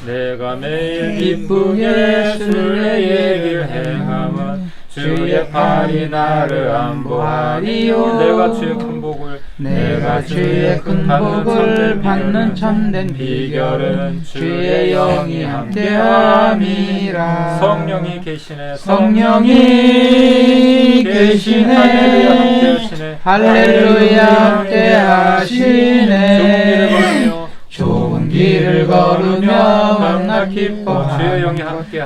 내가 매일 기쁘게 주의 얘기를 행함은 주의 팔이 나를 안보하리요. 내가 주의 큰 복을 받는 참된 비결은 주의 영이 함께함이라. 성령이 계시네. 할렐루야 함께하시네. 좁은 길을 걸으며 만나 기뻐하며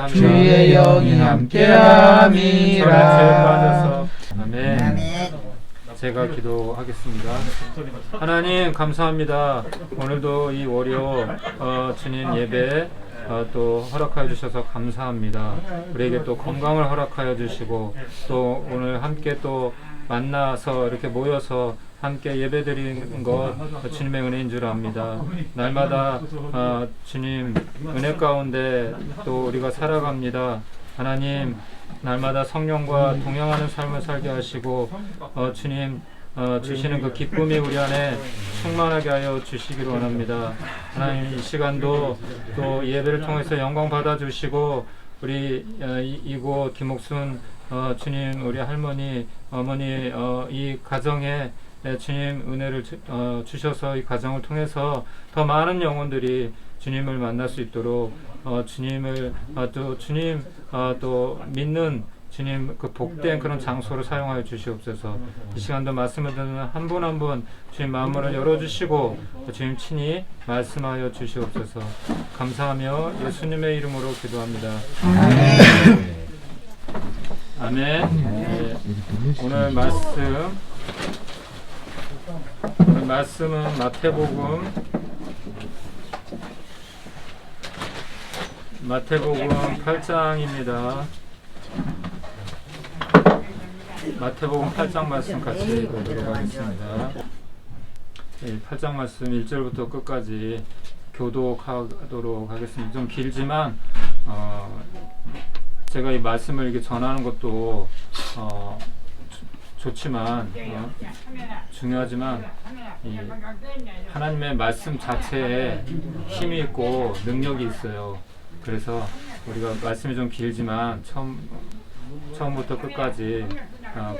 주의 영이 함께함이라. 아멘. 제가 기도하겠습니다. 하나님 감사합니다. 오늘도 이 월요 주님 예배 또 허락하여 주셔서 감사합니다. 우리에게 또 건강을 허락하여 주시고 또 오늘 함께 또 만나서 이렇게 모여서 함께 예배드리는 것 주님의 은혜인 줄 압니다. 날마다 주님 은혜 가운데 또 우리가 살아갑니다. 하나님 날마다 성령과 동행하는 삶을 살게 하시고 주님 주시는 그 기쁨이 우리 안에 충만하게 하여 주시기를 원합니다. 하나님 이 시간도 또 예배를 통해서 영광 받아주시고 우리 이곳 김옥순 주님 우리 할머니 어머니 이 가정에 주님 은혜를 주셔서 이 가정을 통해서 더 많은 영혼들이 주님을 만날 수 있도록 주님을 또 주님 또 믿는 주님 그 복된 그런 장소로 사용하여 주시옵소서. 이 시간도 말씀을 듣는 한 분 한 분 주님 마음을 열어주시고 주님 친히 말씀하여 주시옵소서. 감사하며 예수님의 이름으로 기도합니다. 아멘. 네. 오늘 말씀은 마태복음 8장입니다. 마태복음 8장 말씀 같이 보도록 하겠습니다. 8장 말씀 1절부터 끝까지 교독하도록 하겠습니다. 좀 길지만 제가 이 말씀을 이렇게 전하는 것도 좋지만 중요하지만 이 하나님의 말씀 자체에 힘이 있고 능력이 있어요. 그래서 우리가 말씀이 좀 길지만 처음부터 끝까지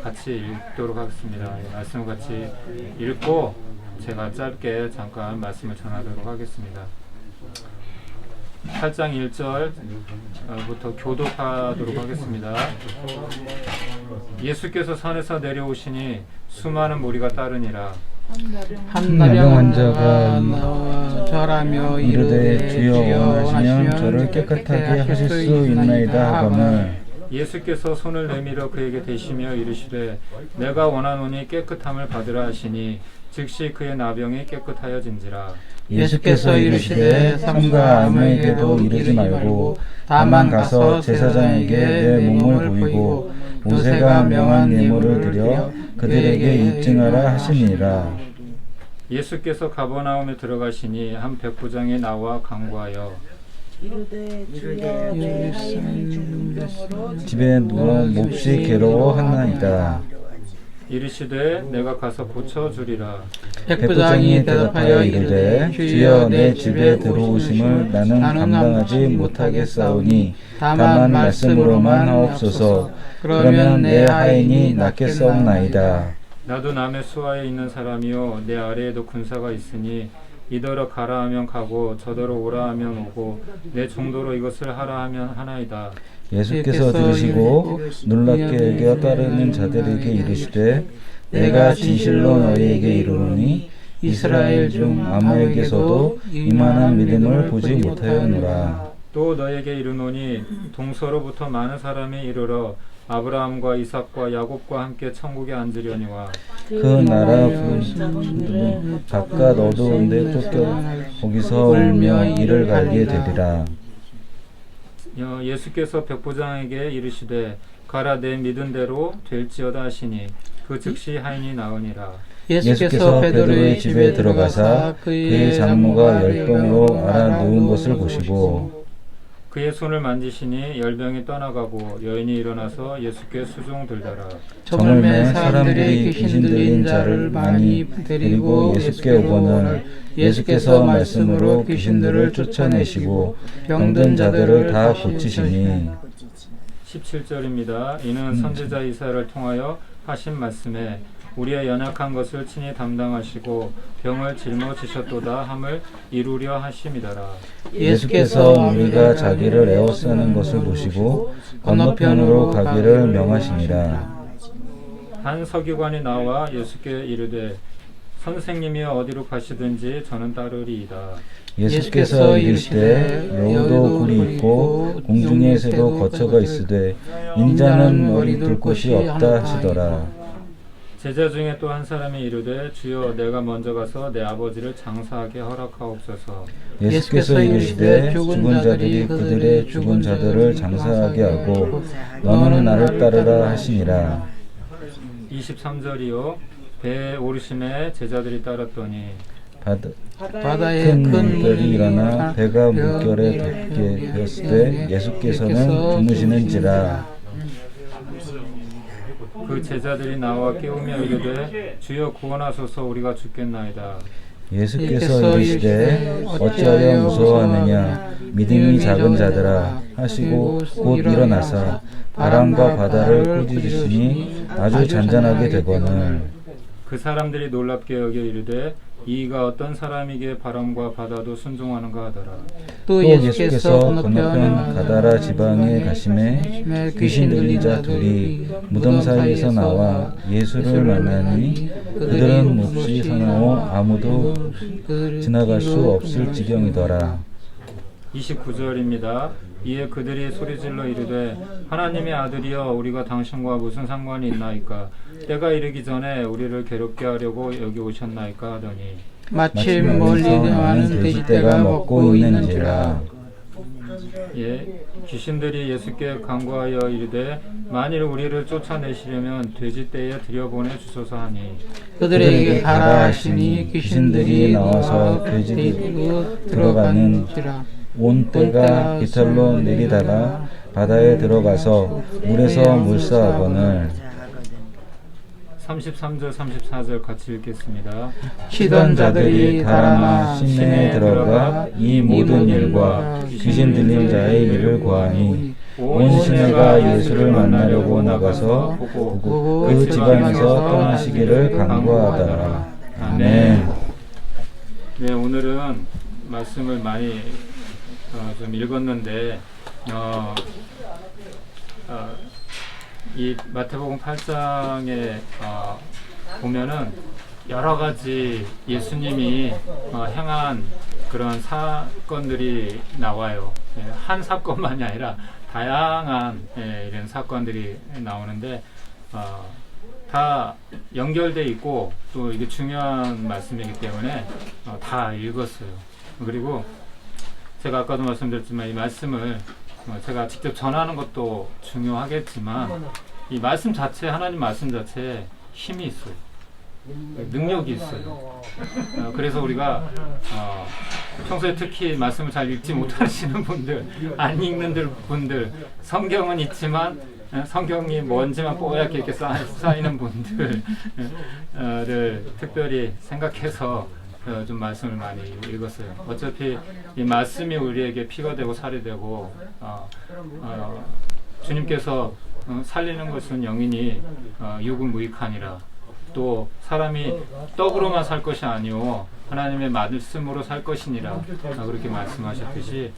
같이 읽도록 하겠습니다. 말씀을 같이 읽고 제가 짧게 잠깐 말씀을 전하도록 하겠습니다. 8장 1절부터 교독하도록 하겠습니다. 예수께서 산에서 내려오시니 수많은 무리가 따르니라. 한 나병 환자가 나와 절하며 이르되 주여 원하시면 저를 깨끗하게 하실 수 있나이다 하거늘 예수께서 손을 내밀어 그에게 대시며 이르시되 내가 원하노니 깨끗함을 받으라 하시니 즉시 그의 나병이 깨끗하여진지라. 예수께서 이르시되 삼가 아무에게도 이르지 말고 다만 가서 제사장에게 내 몸을 보이고 모세가 명한 예물을 드려 그들에게 입증하라 하시니라. 예수께서 가버나움에 들어가시니 한 백부장이 나와 간구하여 이르되 주여 내 아이는 중풍으로 집에 누워 몹시 괴로워하나이다. 이르시되 내가 가서 고쳐주리라. 백부장이 대답하여 이르되 주여 내 집에 들어오심을 나는 감당하지 못하겠사오니 다만 말씀으로만 하옵소서. 그러면 내 하인이 낫겠사옵나이다. 나도 남의 수하에 있는 사람이요 내 아래에도 군사가 있으니 이더러 가라 하면 가고 저더러 오라 하면 오고 내 정도로 이것을 하라 하면 하나이다. 예수께서 들으시고 놀랍게 따르는 자들에게 이르시되 내가 진실로 너희에게 이르노니 이스라엘 중 아무에게서도 이만한 믿음을 보지 못하였노라. 또 너에게 이르노니 동서로부터 많은 사람이 이르러 아브라함과 이삭과 야곱과 함께 천국에 앉으려니와 그 나라 분들은 바깥 어두운 데 쫓겨 거기서 울며 이를 갈게 되리라. 예수께서 백부장에게 이르시되 가라 내 믿은 대로 될지어다 하시니 그 즉시 하인이 나으니라. 예수께서 베드로의 집에 들어가사 그의 장모가 열병으로 앓아 누운 것을 보시고 그의 손을 만지시니 열병이 떠나가고 여인이 일어나서 예수께 수종 들더라. 정을 맨 사람들이 귀신 들린 자를 많이 데리고 예수께 오거늘 예수께서 말씀으로 귀신들을 쫓아내시고 병든 자들을 다 고치시니 17절입니다. 이는 선지자 이사야를 통하여 하신 말씀에 우리의 연약한 것을 친히 담당하시고 병을 짊어지셨도다 함을 이루려 하심이더라. 예수께서 우리가 자기를 에워싸는 것을 보시고 건너편으로 가기를 명하시니라. 한 서기관이 나와 예수께 이르되 선생님이 어디로 가시든지 저는 따르리이다. 예수께서 이르시되 여우도 굴이 있고 공중의 새도 거처가 있으되 인자는 머리 둘 곳이 없다 하시더라. 제자 중에 또 한 사람이 이르되 주여 내가 먼저 가서 내 아버지를 장사하게 허락하옵소서. 예수께서 이르시되 죽은 자들이 그들의 죽은 자들을 장사하게 하고 너는 나를 따르라 하시니라. 23절이요. 배에 오르심에 제자들이 따랐더니 바다에 큰 물결이 일어나 배가 물결에 덮게 되었을 때 예수께서는 주무시는지라. 그 제자들이 나와 깨우며 이르되 주여 구원하소서 우리가 죽겠나이다. 예수께서 이르시되 어찌하여 무서워하느냐 믿음이 작은 자들아 하시고 곧 일어나사 바람과 바다를 꾸짖으시니 아주 잔잔하게 되거늘 그 사람들이 놀랍게 여겨 이르되 이가 어떤 사람이기에 바람과 바다도 순종하는가 하더라. 또 예수께서 건너편 가다라 지방에 가심에 귀신 들린 자 둘이 무덤 사이에서 나와 예수를 만나니 그들은 몹시 사나워 아무도 지나갈 수 없을 지경이더라. 29절입니다. 이에 그들이 소리질러 이르되 하나님의 아들이여 우리가 당신과 무슨 상관이 있나이까 때가 이르기 전에 우리를 괴롭게 하려고 여기 오셨나이까 하더니 마침 멀리 많은 돼지떼가 먹고 있는지라. 예, 귀신들이 예수께 간구하여 이르되 만일 우리를 쫓아내시려면 돼지떼에 들여보내 주소서 하니 그들에게 가라 하시니 귀신들이 나와서 돼지떼로 들어가는지라. 온 떼가 비탈로 내리다가 바다에 들어가서 물에서 물사하거늘 33절 34절 같이 읽겠습니다. 치던 자들이 달아나 시내에 들어가 이 모든 일과 귀신 들린 자의 일을 구하니 온 시내가 예수를 만나려고 나가서 보고 그 집안에서 떠나시기를 간구하더라. 아멘. 네, 오늘은 말씀을 많이 좀 읽었는데 이 마태복음 8장에 보면은 여러 가지 예수님이 행한 그런 사건들이 나와요. 한 사건만이 아니라 다양한 이런 사건들이 나오는데 다 연결돼 있고 또 이게 중요한 말씀이기 때문에 다 읽었어요. 그리고 제가 아까도 말씀드렸지만 이 말씀을 제가 직접 전하는 것도 중요하겠지만 이 말씀 자체, 하나님 말씀 자체에 힘이 있어요. 능력이 있어요. 그래서 우리가 평소에 특히 말씀을 잘 읽지 못하시는 분들, 안 읽는 분들, 성경은 있지만 성경이 먼지만 뽀얗게 이렇게 쌓이는 분들을 특별히 생각해서 좀 말씀을 많이 읽었어요. 어차피 이 말씀이 우리에게 피가 되고 살이 되고 주님께서 살리는 것은 영이니 육은 무익하니라. 또 사람이 떡으로만 살 것이 아니오 하나님의 말씀으로 살 것이니라. 그렇게 말씀하셨듯이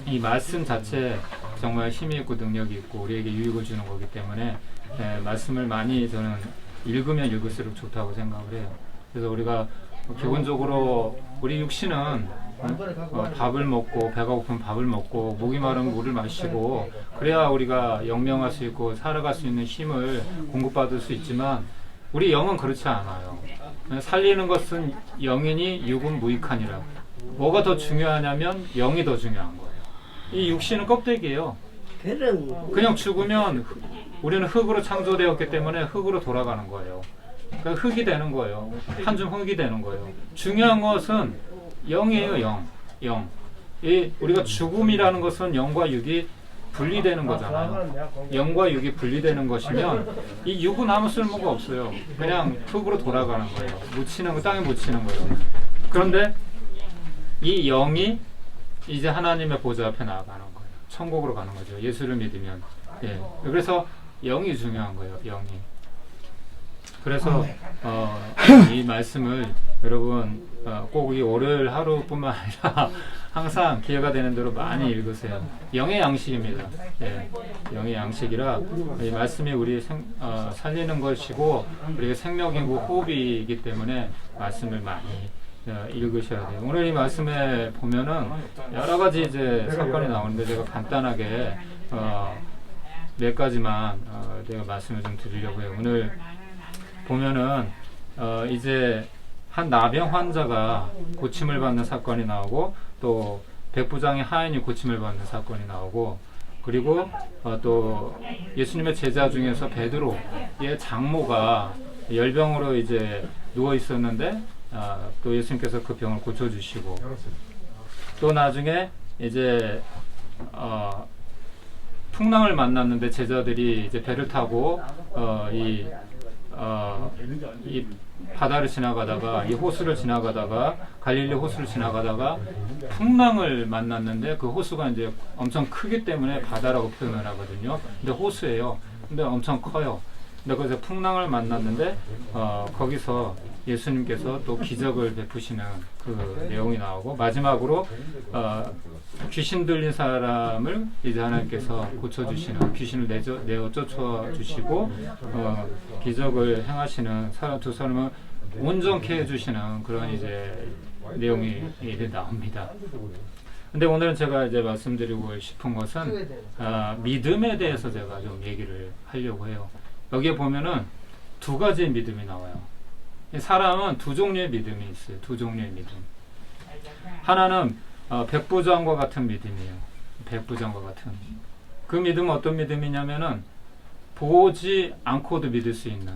이 말씀 자체 정말 힘이 있고 능력이 있고 우리에게 유익을 주는 거기 때문에 말씀을 많이 저는 읽으면 읽을수록 좋다고 생각을 해요. 그래서 우리가 기본적으로 우리 육신은 밥을 먹고 배가 고프면 밥을 먹고 목이 마르면 물을 마시고 그래야 우리가 영명할 수 있고 살아갈 수 있는 힘을 공급받을 수 있지만 우리 영은 그렇지 않아요. 살리는 것은 영이니 육은 무익하니라. 뭐가 더 중요하냐면 영이 더 중요한 거예요. 이 육신은 껍데기예요. 그냥 죽으면 우리는 흙으로 창조되었기 때문에 흙으로 돌아가는 거예요. 그러니까 흙이 되는 거예요. 한 줌 흙이 되는 거예요. 중요한 것은 영이에요. 영. 이 우리가 죽음이라는 것은 영과 육이 분리되는 거잖아요. 영과 육이 분리되는 것이면 이 육은 아무 쓸모가 없어요. 그냥 흙으로 돌아가는 거예요. 묻히는 거, 땅에 묻히는 거예요. 그런데 이 영이 이제 하나님의 보좌 앞에 나아가는 거예요. 천국으로 가는 거죠. 예수를 믿으면. 예. 그래서 영이 중요한 거예요. 영이. 그래서 이 말씀을 여러분 꼭 이 월요일 하루뿐만 아니라 항상 기회가 되는 대로 많이 읽으세요. 영의 양식입니다. 예, 영의 양식이라 이 말씀이 우리 살리는 것이고 우리가 생명이고 호흡이기 때문에 말씀을 많이 읽으셔야 돼요. 오늘 이 말씀에 보면은 여러 가지 이제 사건이 나오는데 제가 간단하게 몇 가지만 제가 말씀을 좀 드리려고 해요. 오늘 보면은 이제 한 나병 환자가 고침을 받는 사건이 나오고 또 백부장의 하인이 고침을 받는 사건이 나오고 그리고 또 예수님의 제자 중에서 베드로의 장모가 열병으로 이제 누워 있었는데 또 예수님께서 그 병을 고쳐주시고 또 나중에 이제 풍랑을 만났는데 제자들이 이제 배를 타고 이 바다를 지나가다가 이 호수를 지나가다가 갈릴리 호수를 지나가다가 풍랑을 만났는데 그 호수가 이제 엄청 크기 때문에 바다라고 표현을 하거든요. 근데 호수예요. 근데 엄청 커요. 근데 거기서 풍랑을 만났는데 거기서 예수님께서 또 기적을 베푸시는 그 내용이 나오고 마지막으로 귀신 들린 사람을 이제 하나님께서 고쳐주시는 귀신을 내어 쫓아주시고 기적을 행하시는 두 사람을 온전케 해주시는 그런 이제 내용이 이제 나옵니다. 근데 오늘은 제가 이제 말씀드리고 싶은 것은 믿음에 대해서 제가 좀 얘기를 하려고 해요. 여기에 보면은 두 가지의 믿음이 나와요. 사람은 두 종류의 믿음이 있어요. 두 종류의 믿음. 하나는 백부장과 같은 믿음이에요. 백부장과 같은. 그 믿음은 어떤 믿음이냐면은 보지 않고도 믿을 수 있는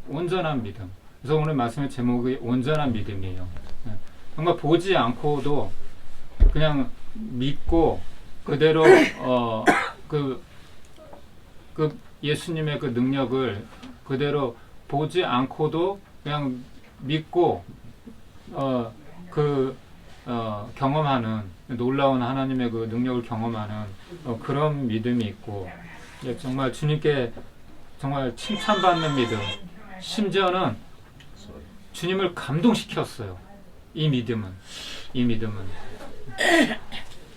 온전한 믿음. 그래서 오늘 말씀의 제목이 온전한 믿음이에요. 정말 보지 않고도 그냥 믿고 그대로 그 예수님의 그 능력을 그대로 보지 않고도 그냥 믿고 경험하는 놀라운 하나님의 그 능력을 경험하는 그런 믿음이 있고 정말 주님께 정말 칭찬받는 믿음 심지어는 주님을 감동시켰어요. 이 믿음은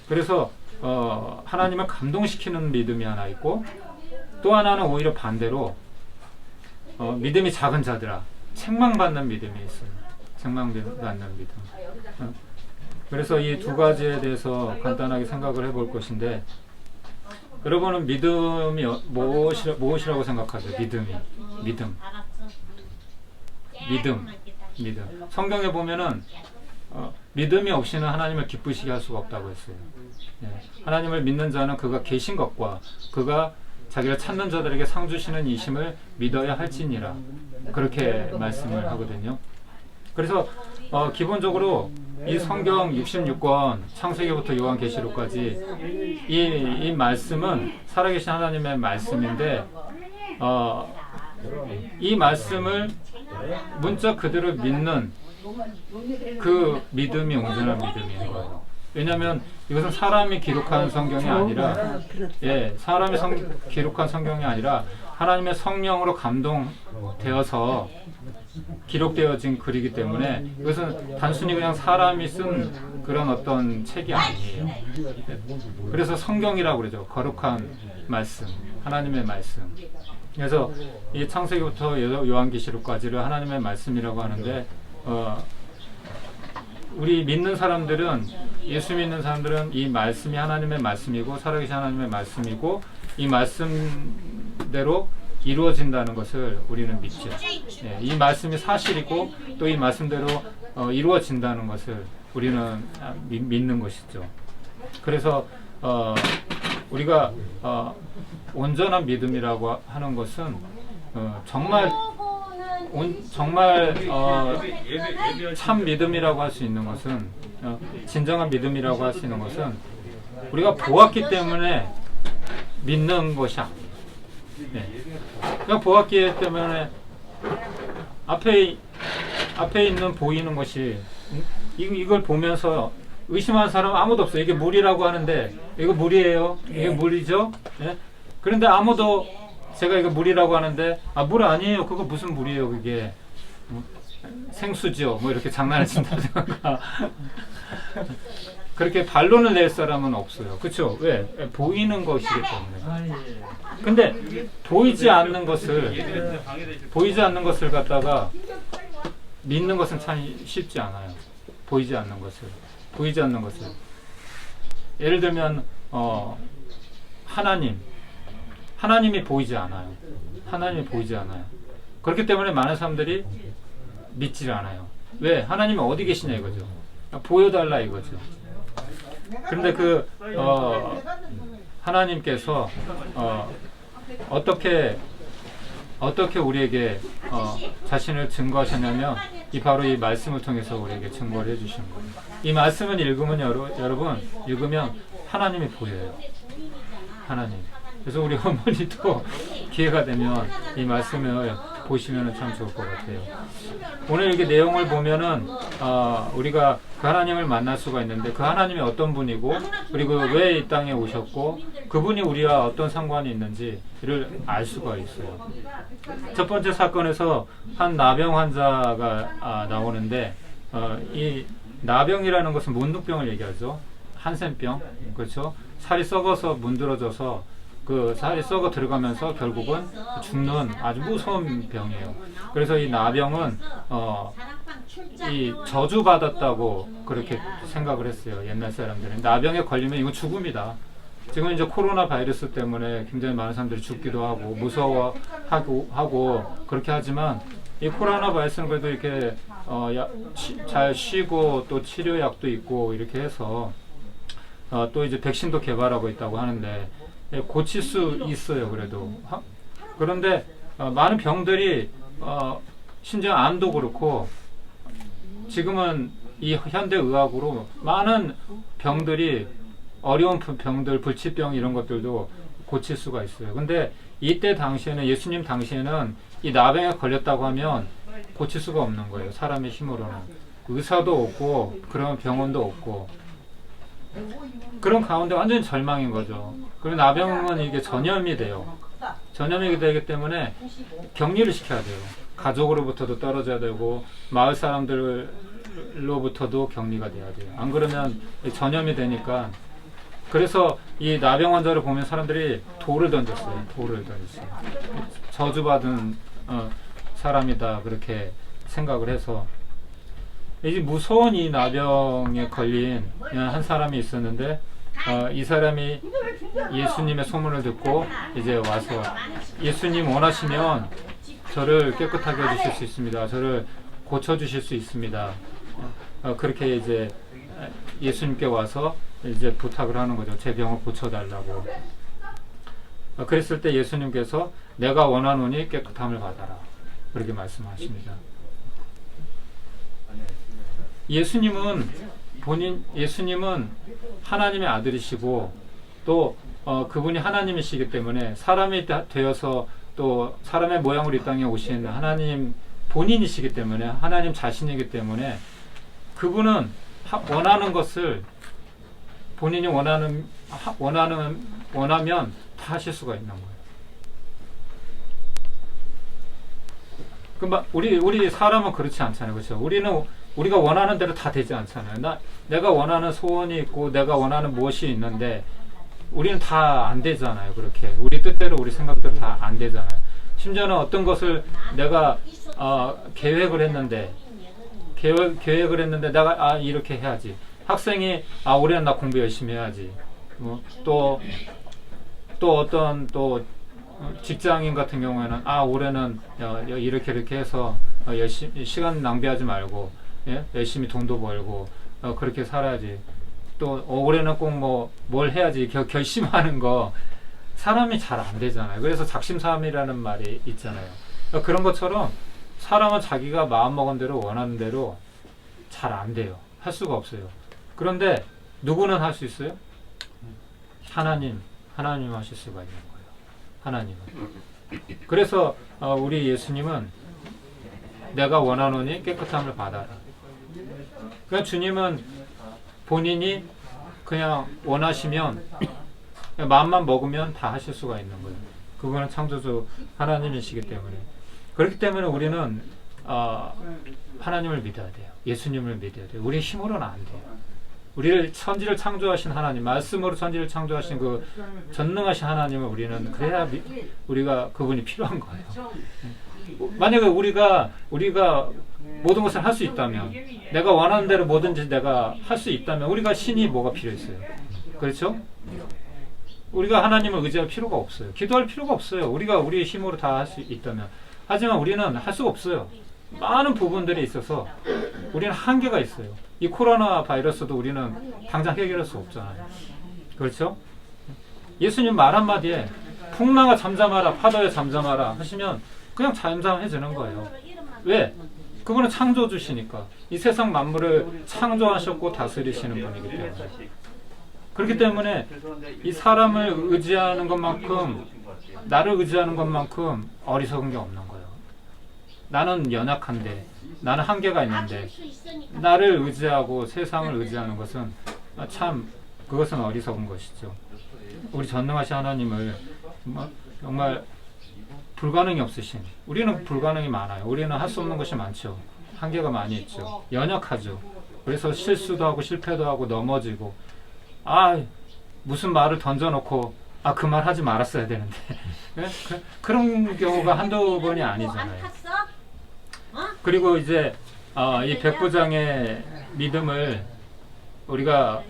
그래서 하나님을 감동시키는 믿음이 하나 있고 또 하나는 오히려 반대로 믿음이 작은 자들아 책망받는 믿음이 있어요. 책망받는 믿음. 그래서 이 두 가지에 대해서 간단하게 생각을 해볼 것인데 여러분은 믿음이 무엇이라고 생각하세요? 믿음. 성경에 보면은 믿음이 없이는 하나님을 기쁘시게 할 수가 없다고 했어요. 하나님을 믿는 자는 그가 계신 것과 그가 자기를 찾는 자들에게 상 주시는 이심을 믿어야 할지니라 그렇게 말씀을 하거든요. 그래서 기본적으로 이 성경 66권 창세기부터 요한계시록까지 이 말씀은 살아계신 하나님의 말씀인데 이 말씀을 문자 그대로 믿는 그 믿음이 온전한 믿음인 거예요. 왜냐하면 이것은 사람이 기록한 성경이 아니라 사람이 기록한 성경이 아니라 하나님의 성령으로 감동되어서 기록되어진 글이기 때문에 이것은 단순히 그냥 사람이 쓴 그런 어떤 책이 아니에요. 그래서 성경이라고 그러죠. 거룩한 말씀, 하나님의 말씀. 그래서 이 창세기부터 요한계시록까지를 하나님의 말씀이라고 하는데 우리 믿는 사람들은 예수 믿는 사람들은 이 말씀이 하나님의 말씀이고 살아계신 하나님의 말씀이고 이 말씀대로 이루어진다는 것을 우리는 믿죠. 이 말씀이 사실이고 또 이 말씀대로 이루어진다는 것을 우리는 믿는 것이죠. 그래서 우리가 온전한 믿음이라고 하는 것은 정말 정말 참 믿음이라고 할 수 있는 것은 진정한 믿음이라고 할 수 있는 것은 우리가 보았기 때문에 믿는 것이 아니에요. 네. 그냥 보았기 때문에 앞에 있는 보이는 것이 이걸 보면서 의심하는 사람은 아무도 없어요. 이게 물이라고 하는데 이거 물이에요. 이게 물이죠. 네? 그런데 아무도 제가 이거 물이라고 하는데 물 아니에요. 그거 무슨 물이에요. 그게 생수죠. 뭐 이렇게 장난을 친다든가 그렇게 반론을 낼 사람은 없어요. 그렇죠? 왜? 보이는 것이기 때문에. 근데 보이지 않는 것을 갖다가 믿는 것은 참 쉽지 않아요. 보이지 않는 것을. 예를 들면 하나님이 보이지 않아요. 그렇기 때문에 많은 사람들이 믿질 않아요. 왜? 하나님이 어디 계시냐 이거죠. 보여달라 이거죠. 그런데 하나님께서 어떻게 우리에게 자신을 증거하셨냐면 바로 이 말씀을 통해서 우리에게 증거를 해주신 거예요. 이 말씀을 읽으면 여러분 하나님이 보여요. 하나님. 그래서 우리 어머니도 기회가 되면 이 말씀을 보시면 참 좋을 것 같아요. 오늘 이렇게 내용을 보면은 우리가 그 하나님을 만날 수가 있는데 그 하나님이 어떤 분이고 그리고 왜 이 땅에 오셨고 그분이 우리와 어떤 상관이 있는지를 알 수가 있어요. 첫 번째 사건에서 한 나병 환자가 나오는데 이 나병이라는 것은 문둥병을 얘기하죠. 한센병, 그렇죠? 살이 썩어서 문드러져서 그 살이 썩어 들어가면서 결국은 죽는 아주 무서운 병이에요. 그래서 이 나병은 이 저주받았다고 그렇게 생각을 했어요. 옛날 사람들은 나병에 걸리면 이건 죽음이다. 지금 이제 코로나 바이러스 때문에 굉장히 많은 사람들이 죽기도 하고 무서워하고 그렇게 하지만 이 코로나 바이러스는 그래도 이렇게 잘 쉬고 또 치료약도 있고 이렇게 해서 또 이제 백신도 개발하고 있다고 하는데 고칠 수 있어요. 그런데 많은 병들이 심지어 암도 그렇고 지금은 이 현대 의학으로 많은 병들이 어려운 병들, 불치병 이런 것들도 고칠 수가 있어요. 근데 이때 당시에는 예수님 당시에는 이 나병에 걸렸다고 하면 고칠 수가 없는 거예요. 사람의 힘으로는 의사도 없고 그런 병원도 없고 그런 가운데 완전히 절망인 거죠. 그리고 나병은 이게 전염이 돼요. 전염이 되기 때문에 격리를 시켜야 돼요. 가족으로부터도 떨어져야 되고 마을 사람들로부터도 격리가 돼야 돼요. 안 그러면 전염이 되니까. 그래서 이 나병 환자를 보면 사람들이 돌을 던졌어요. 저주받은 사람이다 그렇게 생각을 해서 이 무서운 이 나병에 걸린 한 사람이 있었는데 이 사람이 예수님의 소문을 듣고 이제 와서 예수님 원하시면 저를 깨끗하게 해주실 수 있습니다. 저를 고쳐주실 수 있습니다. 그렇게 이제 예수님께 와서 이제 부탁을 하는 거죠. 제 병을 고쳐달라고. 그랬을 때 예수님께서 내가 원하노니 깨끗함을 받아라. 그렇게 말씀하십니다. 예수님은 하나님의 아들이시고 또 그분이 하나님이시기 때문에 사람이 되어서 또 사람의 모양으로 이 땅에 오신 하나님 본인이시기 때문에 하나님 자신이기 때문에 그분은 원하는 것을 본인이 원하면 다 하실 수가 있는 거예요. 그럼 우리 사람은 그렇지 않잖아요, 그렇죠? 우리가 원하는 대로 다 되지 않잖아요. 내가 원하는 소원이 있고 내가 원하는 무엇이 있는데 우리는 다 안 되잖아요. 그렇게 우리 뜻대로 우리 생각대로 다 안 되잖아요. 심지어는 어떤 것을 내가 계획을 했는데 내가 이렇게 해야지. 학생이 올해는 나 공부 열심히 해야지. 또 어떤 직장인 같은 경우에는 올해는 이렇게 해서 열심히 시간 낭비하지 말고 열심히 돈도 벌고 그렇게 살아야지. 또 올해는 꼭 뭘 해야지 결심하는 거 사람이 잘 안 되잖아요. 그래서 작심삼일이라는 말이 있잖아요. 그런 것처럼 사람은 자기가 마음먹은 대로 원하는 대로 잘 안 돼요. 할 수가 없어요. 그런데 누구는 할 수 있어요? 하나님 하실 수가 있는 거예요. 하나님은. 그래서 우리 예수님은 내가 원하노니 깨끗함을 받아라. 그러니까 주님은 본인이 그냥 원하시면 그냥 마음만 먹으면 다 하실 수가 있는 거예요. 그거는 창조주 하나님이시기 때문에. 그렇기 때문에 우리는 하나님을 믿어야 돼요. 예수님을 믿어야 돼요. 우리 힘으로는 안 돼요. 우리를 천지를 창조하신 하나님, 말씀으로 천지를 창조하신 그 전능하신 하나님을 우리는 그래야 우리가 그분이 필요한 거예요. 만약에 우리가 모든 것을 할 수 있다면, 내가 원하는 대로 뭐든지 내가 할 수 있다면 우리가 신이 뭐가 필요했어요? 그렇죠? 우리가 하나님을 의지할 필요가 없어요. 기도할 필요가 없어요. 우리가 우리의 힘으로 다 할 수 있다면. 하지만 우리는 할 수가 없어요. 많은 부분들이 있어서 우리는 한계가 있어요. 이 코로나 바이러스도 우리는 당장 해결할 수 없잖아요. 그렇죠? 예수님 말 한마디에 풍랑아 잠잠하라, 파도에 잠잠하라 하시면 그냥 잠잠해지는 거예요. 왜? 그거는 창조주시니까. 이 세상 만물을 창조하셨고 다스리시는 분이기 때문에. 그렇기 때문에 이 사람을 의지하는 것만큼, 나를 의지하는 것만큼 어리석은 게 없는 거예요. 나는 연약한데, 나는 한계가 있는데, 나를 의지하고 세상을 의지하는 것은 참 그것은 어리석은 것이죠. 우리 전능하신 하나님을 정말 불가능이 없으신, 우리는 불가능이 많아요. 우리는 할 수 없는 것이 많죠. 한계가 많이 있죠. 연약하죠. 그래서 실수도 하고 실패도 하고 넘어지고, 무슨 말을 던져놓고 그 말 하지 말았어야 되는데 그런 경우가 한두 번이 아니잖아요. 그리고 이제 이 백부장의 믿음을 우리가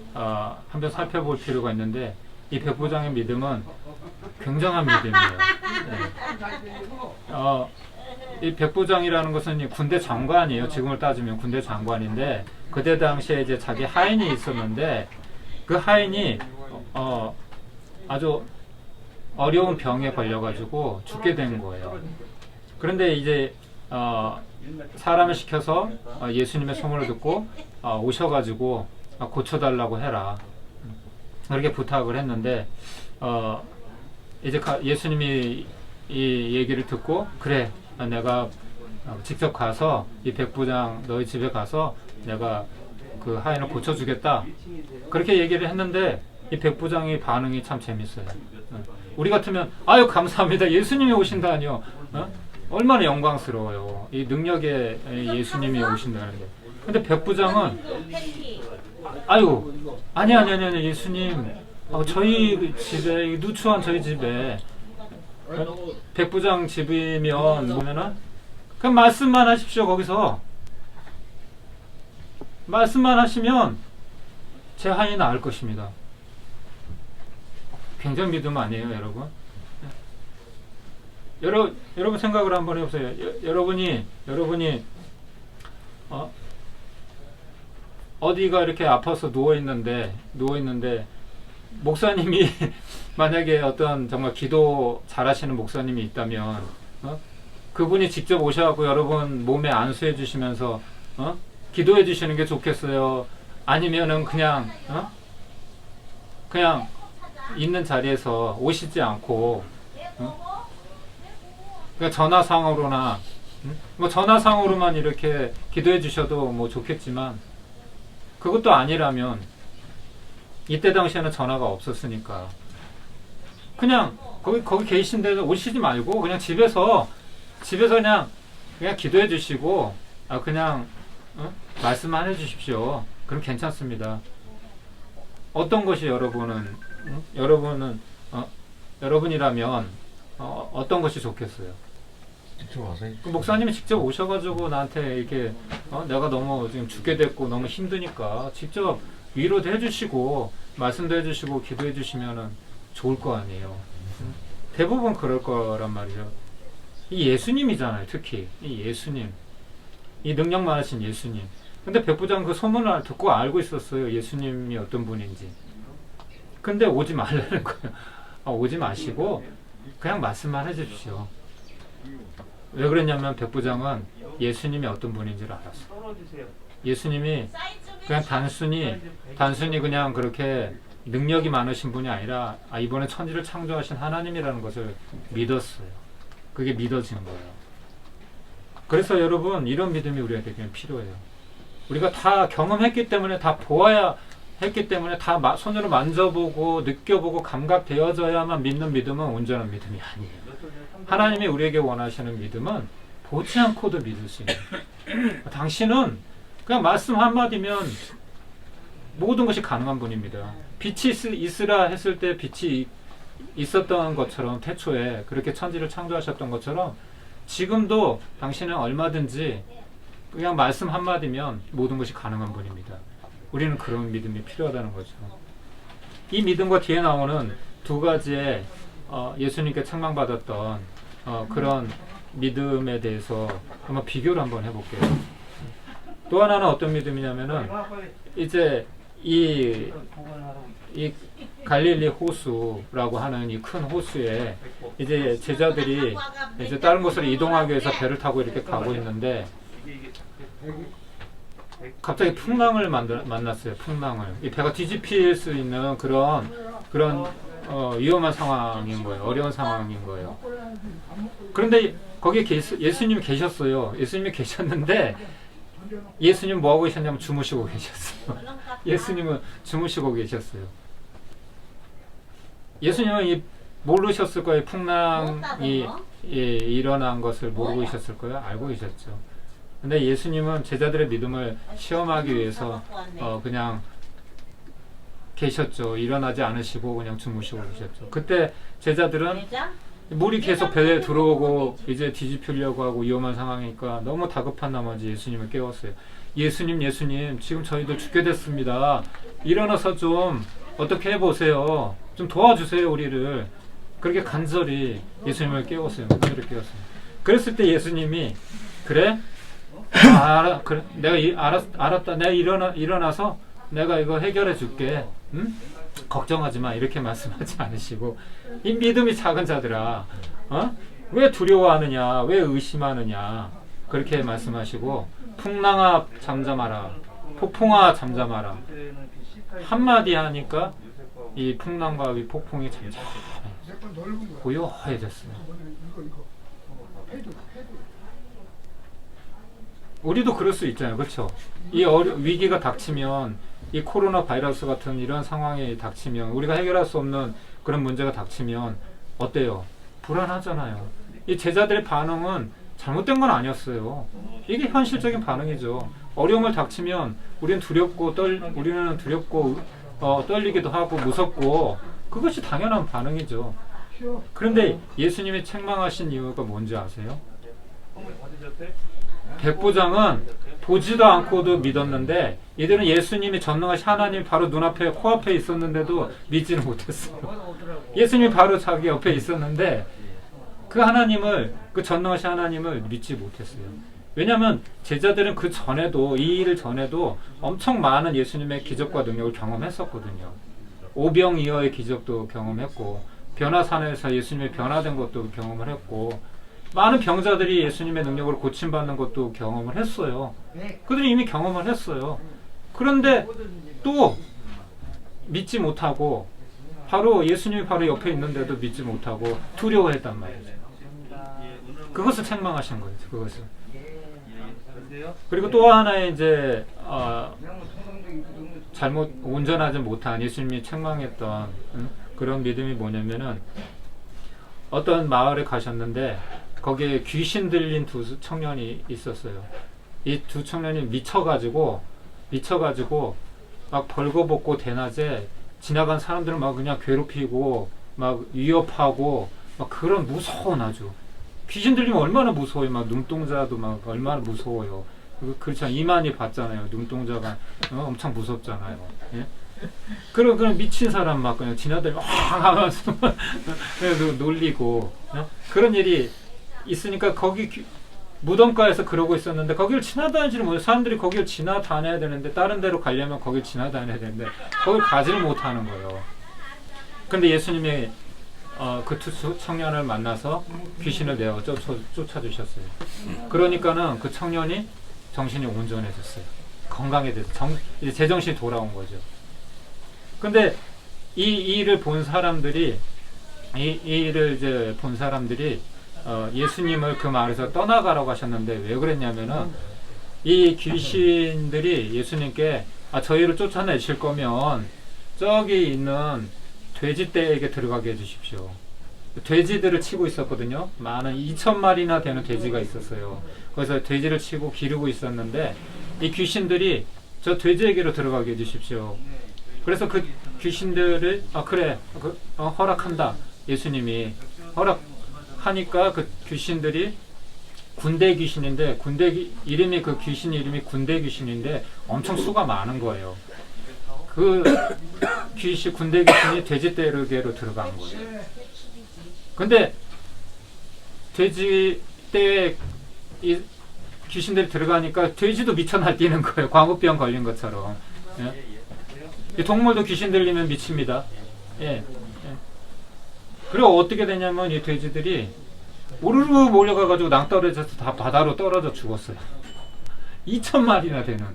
한번 살펴볼 필요가 있는데, 이 백부장의 믿음은 굉장한 믿음이에요. 네. 이 백부장이라는 것은 군대 장관이에요. 지금을 따지면 군대 장관인데, 그때 당시에 이제 자기 하인이 있었는데, 그 하인이 아주 어려운 병에 걸려가지고 죽게 된 거예요. 그런데 이제 사람을 시켜서 예수님의 소문을 듣고 오셔가지고 고쳐달라고 해라, 그렇게 부탁을 했는데, 이제 예수님이 이 얘기를 듣고, 그래, 내가 직접 가서 이 백부장 너희 집에 가서 내가 그 하인을 고쳐주겠다, 그렇게 얘기를 했는데, 이 백부장의 반응이 참 재밌어요. 우리 같으면 아유 감사합니다, 예수님이 오신다니요, 얼마나 영광스러워요, 이 능력의 예수님이 오신다는 게. 근데 백부장은 아유 아니 예수님, 저희 집에, 누추한 저희 집에, 백부장 집이면 뭐면은 그냥 말씀만 하십시오. 거기서 말씀만 하시면 제 하인이 나을 것입니다. 굉장히 믿음 아니에요, 여러분? 여러분 생각을 한번 해보세요. 여러분이 어디가 이렇게 아파서 누워 있는데 목사님이 만약에 어떤 정말 기도 잘하시는 목사님이 있다면 그분이 직접 오셔갖고 여러분 몸에 안수해 주시면서 기도해 주시는 게 좋겠어요? 아니면은 그냥 있는 자리에서 오시지 않고 그냥 전화상으로나 뭐 전화상으로만 이렇게 기도해 주셔도 뭐 좋겠지만, 그것도 아니라면, 이때 당시에는 전화가 없었으니까 그냥 거기 계신 데서 오시지 말고 그냥 집에서 그냥 기도해 주시고 그냥 말씀만 해 주십시오. 그럼 괜찮습니다. 어떤 것이 여러분이라면 어떤 것이 좋겠어요? 그 목사님이 직접 오셔가지고 나한테 이렇게 내가 너무 지금 죽게 됐고 너무 힘드니까 직접 위로도 해주시고 말씀도 해주시고 기도해 주시면은 좋을 거 아니에요. 대부분 그럴 거란 말이죠. 이 예수님이잖아요. 특히 이 예수님, 이 능력 많으신 예수님. 근데 백부장 그 소문을 듣고 알고 있었어요, 예수님이 어떤 분인지. 근데 오지 말라는 거예요. 오지 마시고 그냥 말씀만 해주십시오. 왜 그랬냐면 백부장은 예수님이 어떤 분인지를 알았어요. 예수님이 그냥 단순히 그냥 그렇게 능력이 많으신 분이 아니라 이번에 천지를 창조하신 하나님이라는 것을 믿었어요. 그게 믿어지는 거예요. 그래서 여러분 이런 믿음이 우리에게 필요해요. 우리가 다 경험했기 때문에 다 보아야 했기 때문에 다 손으로 만져보고 느껴보고 감각되어져야만 믿는 믿음은 온전한 믿음이 아니에요. 하나님이 우리에게 원하시는 믿음은 보지 않고도 믿을 수 있는 당신은 그냥 말씀 한마디면 모든 것이 가능한 분입니다. 빛이 있으라 했을 때 빛이 있었던 것처럼 태초에 그렇게 천지를 창조하셨던 것처럼 지금도 당신은 얼마든지 그냥 말씀 한마디면 모든 것이 가능한 분입니다. 우리는 그런 믿음이 필요하다는 거죠. 이 믿음과 뒤에 나오는 두 가지의 예수님께 책망받았던 그런 믿음에 대해서 한번 비교를 한번 해볼게요. 또 하나는 어떤 믿음이냐면은 이제 이 갈릴리 호수라고 하는 이 큰 호수에 이제 제자들이 이제 다른 곳으로 이동하기 위해서 배를 타고 이렇게 가고 있는데 갑자기 풍랑을 만났어요. 풍랑을. 이 배가 뒤집힐 수 있는 그런 위험한 상황인 거예요. 어려운 상황인 거예요. 그런데 거기에 예수님이 계셨어요. 예수님이 계셨는데 예수님 뭐 하고 계셨냐면 주무시고 계셨어요. 예수님은 주무시고 계셨어요. 예수님은 모르셨을 거예요. 풍랑이 일어난 것을 모르고 계셨을 거예요. 알고 계셨죠. 근데 예수님은 제자들의 믿음을 시험하기 위해서 그냥 계셨죠. 일어나지 않으시고 그냥 주무시고 계셨죠. 그때 제자들은 물이 계속 배에 들어오고 이제 뒤집히려고 하고 위험한 상황이니까 너무 다급한 나머지 예수님을 깨웠어요. 예수님 지금 저희들 죽게 됐습니다. 일어나서 좀 어떻게 해보세요. 좀 도와주세요 우리를. 그렇게 간절히 예수님을 깨웠어요. 간절히 깨웠어요. 그랬을 때 예수님이 그래? 그래. 내가 알았다. 내가 일어나서 내가 이거 해결해 줄게. 응? 걱정하지 마. 이렇게 말씀하지 않으시고 이 믿음이 작은 자들아, 왜 두려워하느냐? 왜 의심하느냐? 그렇게 말씀하시고 풍랑아 잠잠하라. 폭풍아 잠잠하라. 한마디 하니까 이 풍랑과 이 폭풍이 잠잠해 고요해졌어요. 우리도 그럴 수 있잖아요. 그렇죠? 이 위기가 닥치면 이 코로나 바이러스 같은 이런 상황이 닥치면 우리가 해결할 수 없는 그런 문제가 닥치면 어때요? 불안하잖아요. 이 제자들의 반응은 잘못된 건 아니었어요. 이게 현실적인 반응이죠. 어려움을 닥치면 우리는 두렵고 떨리기도 하고 무섭고 그것이 당연한 반응이죠. 그런데 예수님이 책망하신 이유가 뭔지 아세요? 백부장은 보지도 않고도 믿었는데 이들은 예수님이 전능하신 하나님이 바로 눈앞에 코앞에 있었는데도 믿지는 못했어요. 예수님이 바로 자기 옆에 있었는데 그 전능하신 하나님을 믿지 못했어요. 왜냐하면 제자들은 그 전에도 이 일을 전에도 엄청 많은 예수님의 기적과 능력을 경험했었거든요. 오병이어의 기적도 경험했고 변화산에서 예수님이 변화된 것도 경험을 했고 많은 병자들이 예수님의 능력으로 고침받는 것도 경험을 했어요. 그들이 이미 경험을 했어요. 그런데 또 믿지 못하고 바로 예수님이 바로 옆에 있는데도 믿지 못하고 두려워했단 말이죠. 그것을 책망하신 거예요. 그것을. 그리고 또 하나의 이제 온전하지 못한 예수님이 책망했던 그런 믿음이 뭐냐면은 어떤 마을에 가셨는데 거기에 귀신 들린 두 청년이 있었어요. 이 두 청년이 미쳐가지고 막 벌거벗고 대낮에 지나간 사람들을 막 그냥 괴롭히고 막 위협하고 막 그런 무서운 아주 귀신 들리면 얼마나 무서워요. 막 눈동자도 막 얼마나 무서워요. 그렇죠. 이만희 봤잖아요. 눈동자가 엄청 무섭잖아요. 예? 그런 미친 사람 막 그냥 지나다니면 하면서 놀리고 그런 일이 있으니까 거기 무덤가에서 그러고 있었는데 거기를 지나다니지는 못해요. 사람들이 거기를 지나다녀야 되는데 다른 데로 가려면 거기를 지나다녀야 되는데 거길 가지를 못하는 거예요. 근데 예수님이 그 두 청년을 만나서 귀신을 내어 쫓아주셨어요. 그러니까는 그 청년이 정신이 온전해졌어요. 건강해졌어요. 이제 제정신이 돌아온 거죠. 근데 이 일을 본 사람들이 이 일을 이제 본 사람들이 예수님을 그 마을에서 떠나가라고 하셨는데 왜 그랬냐면은 이 귀신들이 예수님께 저희를 쫓아내실 거면 저기 있는 돼지떼에게 들어가게 해주십시오. 돼지들을 치고 있었거든요. 많은 2,000마리나 되는 돼지가 있었어요. 그래서 돼지를 치고 기르고 있었는데 이 귀신들이 저 돼지에게로 들어가게 해주십시오. 그래서 그 귀신들을 그래 허락한다. 예수님이 허락하니까 그 귀신들이 군대 귀신인데 이름이 그 귀신 이름이 군대 귀신인데 엄청 수가 많은 거예요. 그 군대 귀신이 돼지떼에게로 들어간 거예요. 근데 돼지떼에 이 귀신들이 들어가니까 돼지도 미쳐 날뛰는 거예요. 광우병 걸린 것처럼. 예? 이 동물도 귀신 들리면 미칩니다. 예. 그리고 어떻게 되냐면 이 돼지들이 우르르 몰려가가지고 낭떠러져서 다 바다로 떨어져 죽었어요. 2,000마리나 되는.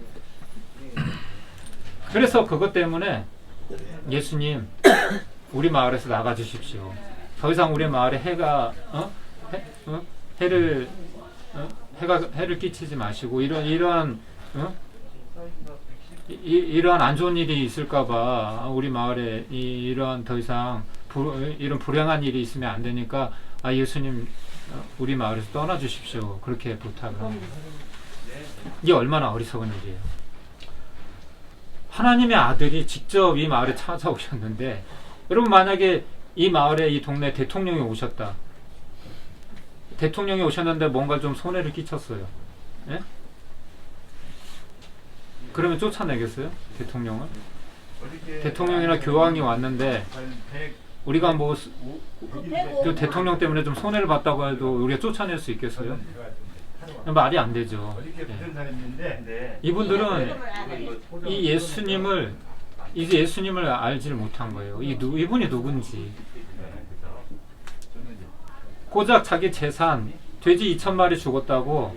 그래서 그것 때문에 예수님 우리 마을에서 나가 주십시오. 더 이상 우리 마을에 해를 끼치지 마시고 이러한 안 좋은 일이 있을까봐 우리 마을에 이러한 더 이상 이런 불행한 일이 있으면 안 되니까 예수님 우리 마을에서 떠나 주십시오. 그렇게 부탁을 합니다. 이게 얼마나 어리석은 일이에요. 하나님의 아들이 직접 이 마을에 찾아오셨는데 여러분 만약에 이 마을에 이 동네 대통령이 오셨다. 대통령이 오셨는데 뭔가 좀 손해를 끼쳤어요. 예? 그러면 쫓아내겠어요? 대통령을? 대통령이나 교황이 왔는데 우리가 뭐 그 대통령 때문에 좀 손해를 봤다고 해도 우리가 쫓아낼 수 있겠어요? 말이 안 되죠. 예. 이분들은 이 예수님을 알지를 못한 거예요. 이분이 누군지. 고작 자기 재산 돼지 2,000마리 죽었다고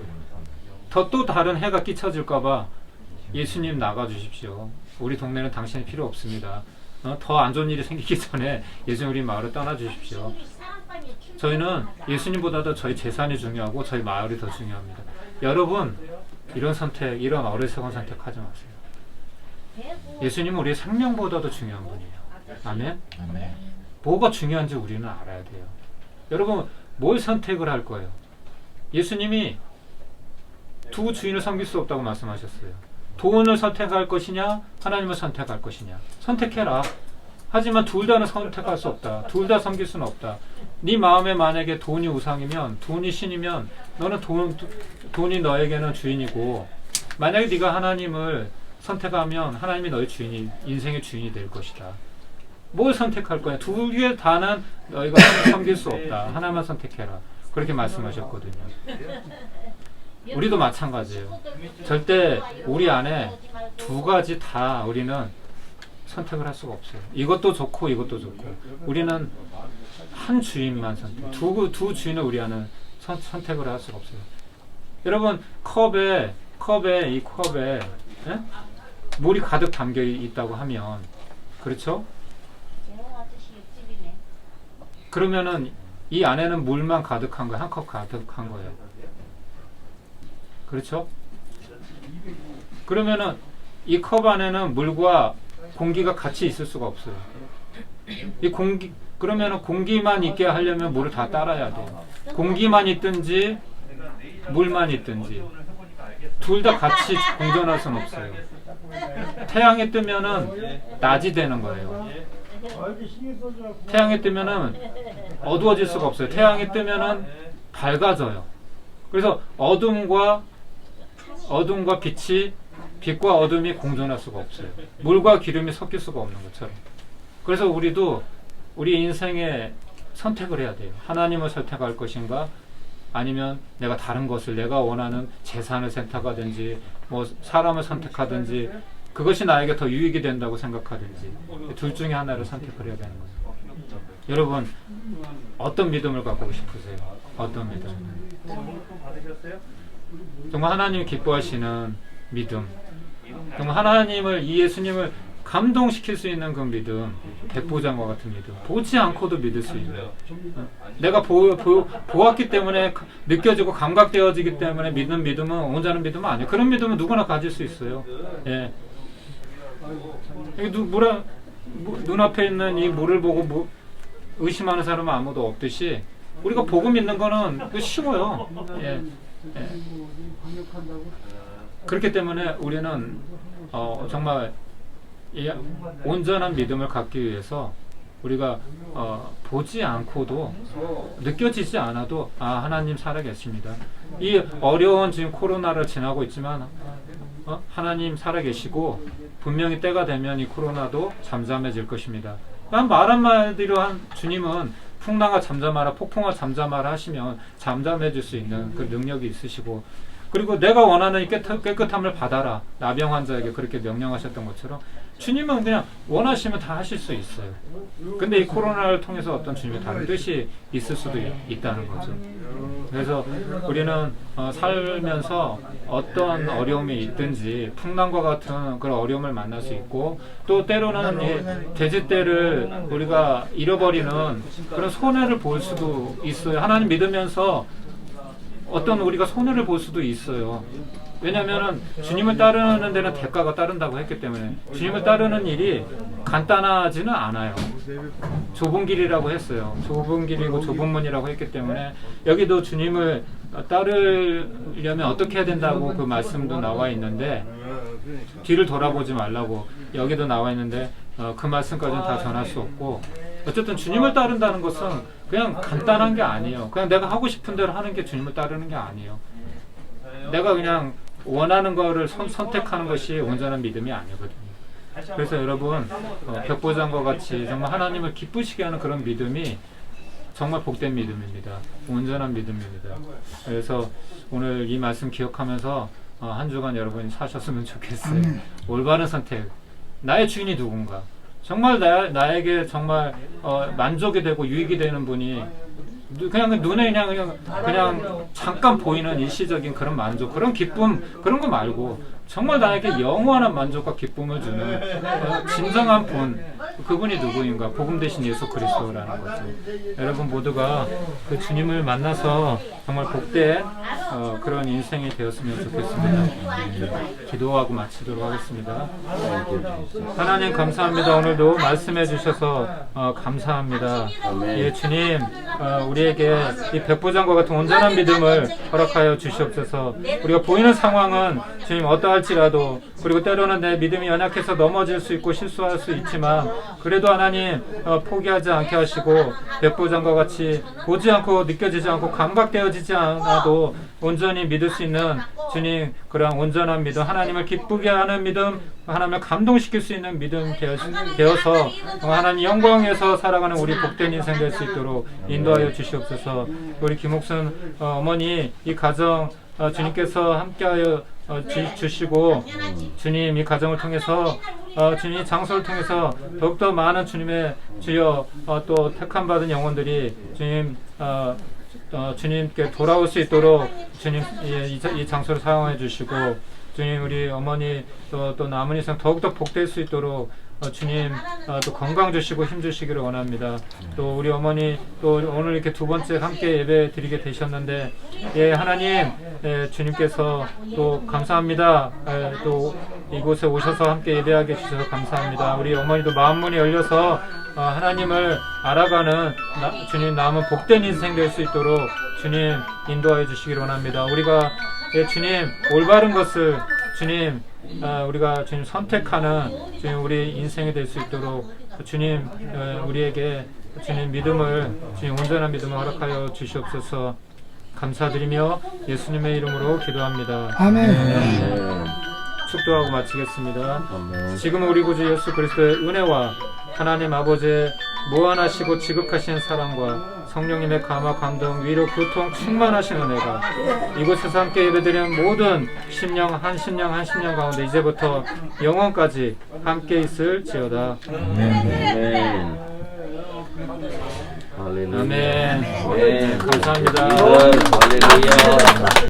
또 다른 해가 끼쳐질까봐 예수님 나가 주십시오. 우리 동네는 당신이 필요 없습니다. 더 안 좋은 일이 생기기 전에 예수님 우리 마을을 떠나 주십시오. 저희는 예수님보다도 저희 재산이 중요하고 저희 마을이 더 중요합니다. 여러분 이런 어리석은 선택하지 마세요. 예수님은 우리의 생명보다도 중요한 분이에요. 아멘? 아멘. 뭐가 중요한지 우리는 알아야 돼요. 여러분 뭘 선택을 할 거예요? 예수님이 두 주인을 섬길 수 없다고 말씀하셨어요. 돈을 선택할 것이냐 하나님을 선택할 것이냐 선택해라. 하지만 둘 다는 선택할 수 없다. 둘 다 섬길 수는 없다. 네 마음에 만약에 돈이 우상이면 돈이 신이면 너는 돈이 너에게는 주인이고 만약에 네가 하나님을 선택하면 하나님이 너의 주인이 인생의 주인이 될 것이다. 뭘 선택할 거야? 두 개 다는 너희가 섬길 수 없다. 하나만 선택해라. 그렇게 말씀하셨거든요. 우리도 마찬가지예요. 절대 우리 안에 두 가지 다 우리는 선택을 할 수가 없어요. 이것도 좋고 이것도 좋고 우리는 한 주인만 선택. 두 주인을 우리 안에 선택을 할 수가 없어요. 여러분 컵에 예? 물이 가득 담겨 있다고 하면 그렇죠? 그러면은 이 안에는 물만 가득한 거예요. 한 컵 가득한 거예요. 그렇죠? 그러면은 이 컵 안에는 물과 공기가 같이 있을 수가 없어요. 그러면은 공기만 있게 하려면 물을 다 따라야 돼요. 공기만 있든지 물만 있든지 둘 다 같이 공존할 수는 없어요. 태양이 뜨면은 낮이 되는 거예요. 태양이 뜨면은 어두워질 수가 없어요. 태양이 뜨면은 밝아져요. 그래서 어둠과 빛과 어둠이 공존할 수가 없어요. 물과 기름이 섞일 수가 없는 것처럼. 그래서 우리도 우리 인생에 선택을 해야 돼요. 하나님을 선택할 것인가 아니면 내가 다른 것을 내가 원하는 재산을 선택하든지 뭐 사람을 선택하든지 그것이 나에게 더 유익이 된다고 생각하든지 둘 중에 하나를 선택을 해야 되는 거예요. 여러분 어떤 믿음을 갖고 싶으세요? 어떤 믿음? 정말 하나님이 기뻐하시는 믿음, 정말 하나님을, 이 예수님을 감동시킬 수 있는 그 믿음, 백보장과 같은 믿음, 보지 않고도 믿을 수 있는, 내가 보았기 때문에 느껴지고 감각되어지기 때문에 믿는 믿음은 온전한 믿음은 아니에요. 그런 믿음은 누구나 가질 수 있어요. 예. 눈앞에 있는 이 물을 보고 의심하는 사람은 아무도 없듯이 우리가 보고 믿는 거는 쉬워요. 예. 예. 그렇기 때문에 우리는 정말 이 온전한 믿음을 갖기 위해서 우리가 보지 않고도 느껴지지 않아도 하나님 살아계십니다. 이 어려운 지금 코로나를 지나고 있지만 하나님 살아계시고 분명히 때가 되면 이 코로나도 잠잠해질 것입니다. 말 한마디로 한 주님은 풍랑아 잠잠하라, 폭풍아 잠잠하라 하시면 잠잠해질 수 있는 그 능력이 있으시고, 그리고 내가 원하는 깨끗함을 받아라, 나병 환자에게 그렇게 명령하셨던 것처럼 주님은 그냥 원하시면 다 하실 수 있어요. 근데 이 코로나를 통해서 어떤 주님의 다른 뜻이 있을 수도 있다는 거죠. 그래서 우리는 살면서 어떤 어려움이 있든지 풍랑과 같은 그런 어려움을 만날 수 있고, 또 때로는 이 돼지떼를 우리가 잃어버리는 그런 손해를 볼 수도 있어요. 하나님 믿으면서 어떤 우리가 손해를 볼 수도 있어요. 왜냐하면 주님을 따르는 데는 대가가 따른다고 했기 때문에 주님을 따르는 일이 간단하지는 않아요. 좁은 길이라고 했어요. 좁은 길이고 좁은 문이라고 했기 때문에 여기도 주님을 따르려면 어떻게 해야 된다고 그 말씀도 나와 있는데, 뒤를 돌아보지 말라고 여기도 나와 있는데 그 말씀까지는 다 전할 수 없고, 어쨌든 주님을 따른다는 것은 그냥 간단한 게 아니에요. 그냥 내가 하고 싶은 대로 하는 게 주님을 따르는 게 아니에요. 내가 그냥 원하는 거를 선택하는 것이 온전한 믿음이 아니거든요. 그래서 여러분 백보장과 같이 정말 하나님을 기쁘시게 하는 그런 믿음이 정말 복된 믿음입니다. 온전한 믿음입니다. 그래서 오늘 이 말씀 기억하면서 한 주간 여러분이 사셨으면 좋겠어요. 올바른 선택, 나의 주인이 누군가, 정말 나에게 정말 만족이 되고 유익이 되는 분이 그냥 눈에 그냥 잠깐 보이는 일시적인 그런 만족, 그런 기쁨, 그런 거 말고 정말 나에게 영원한 만족과 기쁨을 주는 진정한 분, 그분이 누구인가? 복음 되신 예수 그리스도라는 거죠. 여러분 모두가 그 주님을 만나서 정말 복된 그런 인생이 되었으면 좋겠습니다. 기도하고 마치도록 하겠습니다. 하나님 감사합니다. 오늘도 말씀해 주셔서 감사합니다. 예, 주님 우리에게 이 백보장과 같은 온전한 믿음을 허락하여 주시옵소서. 우리가 보이는 상황은 주님 어떠할지라도, 그리고 때로는 내 믿음이 연약해서 넘어질 수 있고 실수할 수 있지만 그래도 하나님 포기하지 않게 하시고 백보장과 같이 보지 않고 느껴지지 않고 감각되어지지 않아도 온전히 믿을 수 있는 주님 그러한 온전한 믿음, 하나님을 기쁘게 하는 믿음, 하나님을 감동시킬 수 있는 믿음 되어서 하나님 영광에서 살아가는 우리 복된 인생 될 수 있도록 인도하여 주시옵소서. 우리 김옥순 어머니 이 가정 주님께서 함께하여 주시고 주님 이 가정을 통해서 주님 이 장소를 통해서 더욱더 많은 주님의 주여 또 택함 받은 영혼들이 주님 주님께 돌아올 수 있도록 주님 이 장소를 사용해 주시고, 주님 우리 어머니 또 남은 인생 더욱더 복될 수 있도록 주님 또 건강 주시고 힘 주시기를 원합니다. 또 우리 어머니 또 오늘 이렇게 두 번째 함께 예배 드리게 되셨는데 하나님 주님께서 또 감사합니다. 또 이곳에 오셔서 함께 예배하게 주셔서 감사합니다. 우리 어머니도 마음문이 열려서 하나님을 알아가는 주님 남은 복된 인생 될 수 있도록 주님 인도하여 주시기를 원합니다. 우리가 주님 올바른 것을 주님 우리가 주님 선택하는 주님 우리 인생이 될 수 있도록 주님 우리에게 주님 믿음을 주님 온전한 믿음을 허락하여 주시옵소서. 감사드리며 예수님의 이름으로 기도합니다. 아멘. 축도하고 마치겠습니다. 아멘. 지금 우리 구주 예수 그리스도의 은혜와 하나님 아버지의 무한하시고 지극하신 사랑과 성령님의 감화 감동 위로 교통 충만하신 은혜가 이곳에서 함께 예배드리는 모든 심령 한 심령 가운데 이제부터 영원까지 함께 있을지어다. 아멘. 아멘. 네. 감사합니다. 할렐루야.